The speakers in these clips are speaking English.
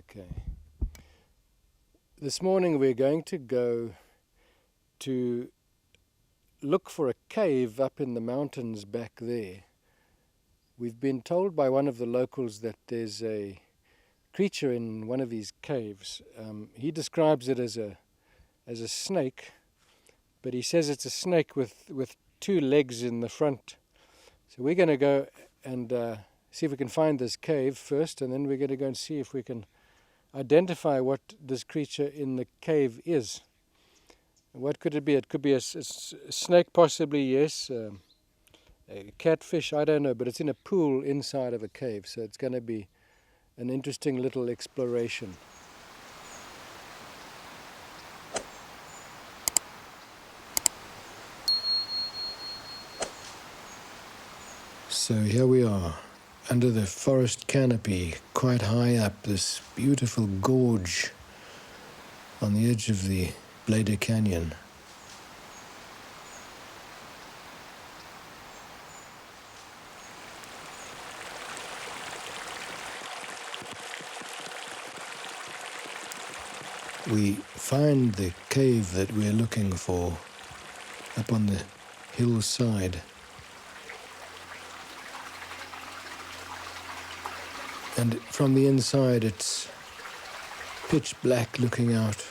Okay. This morning we're going to go to look for a cave up in the mountains back there. We've been told by one of the locals that there's a creature in one of these caves. He describes it as a snake, but he says it's a snake with two legs in the front. So we're going to go and see if we can find this cave first, and then we're going to go and see if we can identify what this creature in the cave is. What could it be? It could be a snake, possibly, yes. A catfish, I don't know, but it's in a pool inside of a cave, so it's going to be an interesting little exploration. So here we are, under the forest canopy, quite high up, this beautiful gorge on the edge of the Blyde Canyon. We find the cave that we're looking for up on the hillside. And from the inside it's pitch black looking out.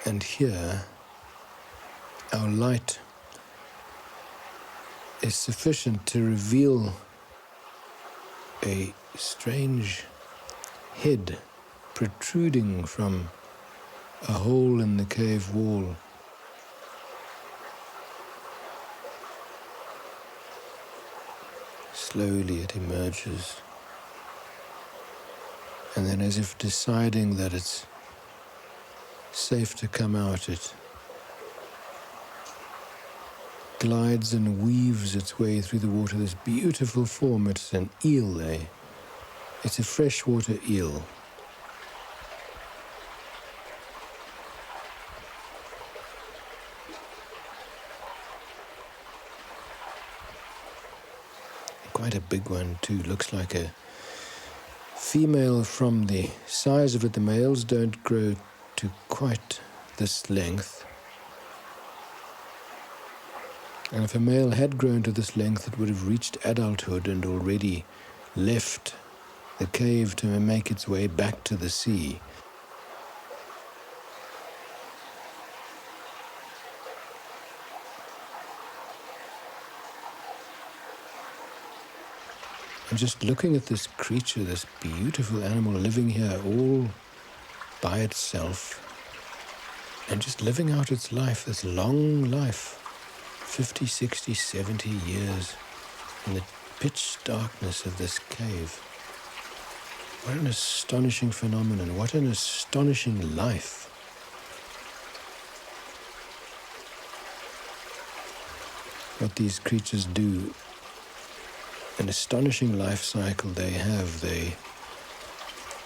And here our light is sufficient to reveal a strange head protruding from a hole in the cave wall. Slowly it emerges, and then, as if deciding that it's safe to come out, it glides and weaves its way through the water, this beautiful form. It's an eel, it's a freshwater eel. Quite a big one too, looks like a female. From the size of it, the males don't grow to quite this length. And if a male had grown to this length, it would have reached adulthood and already left the cave to make its way back to the sea. And just looking at this creature, this beautiful animal living here all by itself, and just living out its life, this long life, 50, 60, 70 years in the pitch darkness of this cave. What an astonishing phenomenon, what an astonishing life. What these creatures do, an astonishing life cycle they have. They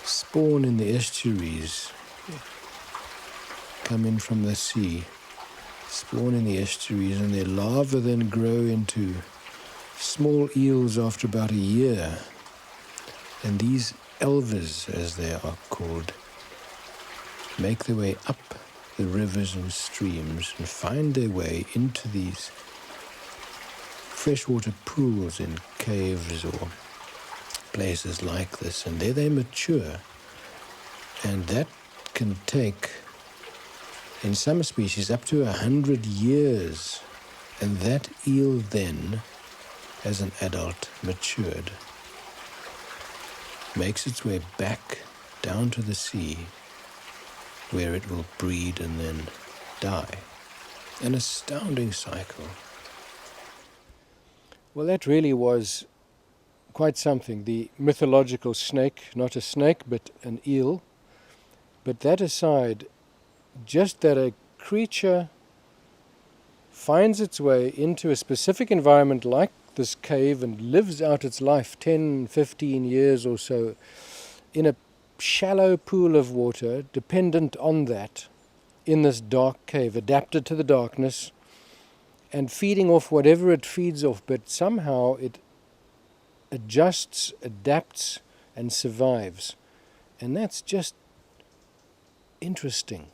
spawn in the estuaries, come in from the sea, spawn in the estuaries, and their larvae then grow into small eels after about a year. And these elvers, as they are called, make their way up the rivers and streams and find their way into these freshwater pools in caves or places like this, and there they mature. And that can take, in some species, up to 100 years. And that eel then, as an adult, matured, makes its way back down to the sea, where it will breed and then die. An astounding cycle. Well, that really was quite something. The mythological snake, not a snake, but an eel. But that aside, just that a creature finds its way into a specific environment like this cave and lives out its life 10, 15 years or so in a shallow pool of water, dependent on that, in this dark cave, adapted to the darkness and feeding off whatever it feeds off, but somehow it adjusts, adapts and survives. And that's just interesting.